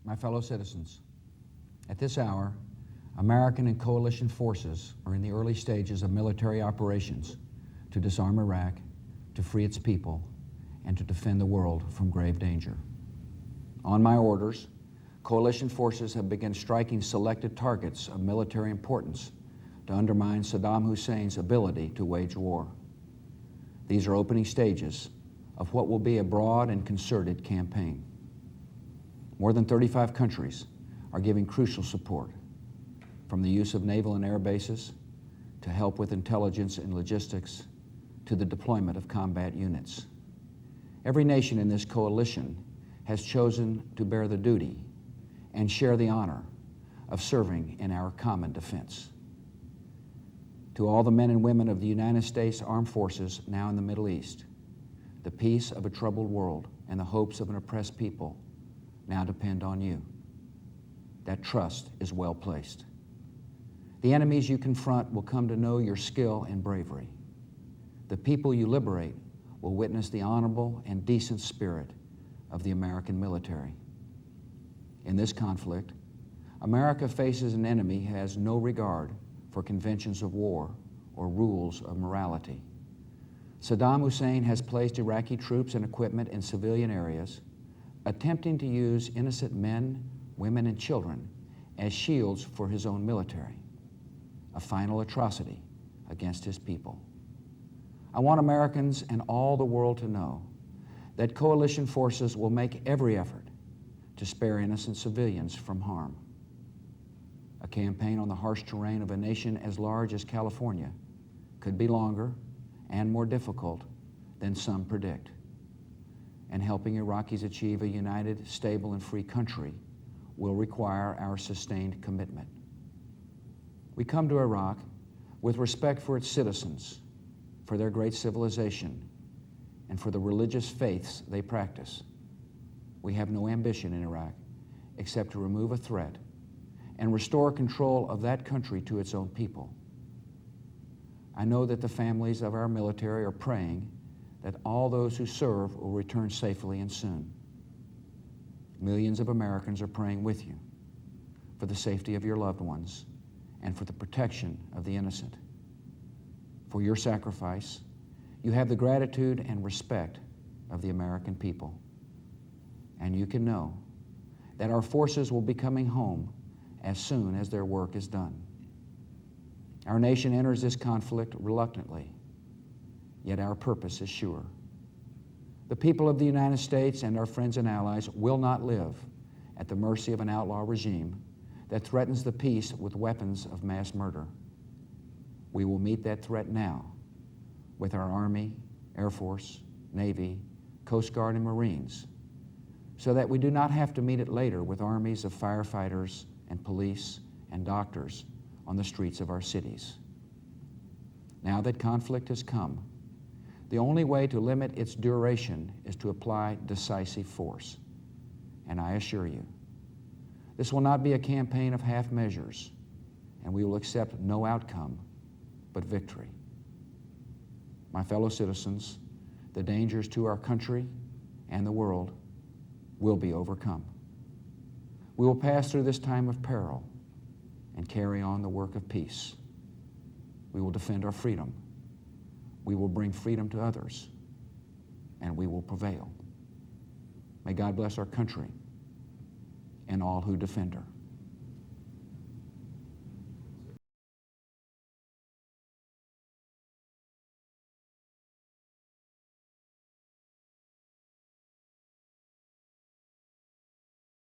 My fellow citizens, at this hour, American and coalition forces are in the early stages of military operations to disarm Iraq, to free its people, and to defend the world from grave danger. On my orders, coalition forces have begun striking selected targets of military importance to undermine Saddam Hussein's ability to wage war. These are opening stages of what will be a broad and concerted campaign. More than 35 countries are giving crucial support, from the use of naval and air bases to help with intelligence and logistics to the deployment of combat units. Every nation in this coalition has chosen to bear the duty and share the honor of serving in our common defense. To all the men and women of the United States Armed Forces now in the Middle East, the peace of a troubled world and the hopes of an oppressed people now depend on you. That trust is well placed. The enemies you confront will come to know your skill and bravery. The people you liberate will witness the honorable and decent spirit of the American military. In this conflict, America faces an enemy who has no regard for conventions of war or rules of morality. Saddam Hussein has placed Iraqi troops and equipment in civilian areas, attempting to use innocent men, women, and children as shields for his own military, a final atrocity against his people. I want Americans and all the world to know that coalition forces will make every effort to spare innocent civilians from harm. A campaign on the harsh terrain of a nation as large as California could be longer and more difficult than some predict. And helping Iraqis achieve a united, stable, and free country will require our sustained commitment. We come to Iraq with respect for its citizens, for their great civilization, and for the religious faiths they practice. We have no ambition in Iraq except to remove a threat and restore control of that country to its own people. I know that the families of our military are praying that all those who serve will return safely and soon. Millions of Americans are praying with you for the safety of your loved ones and for the protection of the innocent. For your sacrifice, you have the gratitude and respect of the American people. And you can know that our forces will be coming home as soon as their work is done. Our nation enters this conflict reluctantly, yet our purpose is sure. The people of the United States and our friends and allies will not live at the mercy of an outlaw regime that threatens the peace with weapons of mass murder. We will meet that threat now with our Army, Air Force, Navy, Coast Guard, and Marines, so that we do not have to meet it later with armies of firefighters and police and doctors on the streets of our cities. Now that conflict has come, the only way to limit its duration is to apply decisive force. And I assure you, this will not be a campaign of half measures, and we will accept no outcome but victory. My fellow citizens, the dangers to our country and the world will be overcome. We will pass through this time of peril and carry on the work of peace. We will defend our freedom. We will bring freedom to others, and we will prevail. May God bless our country and all who defend her.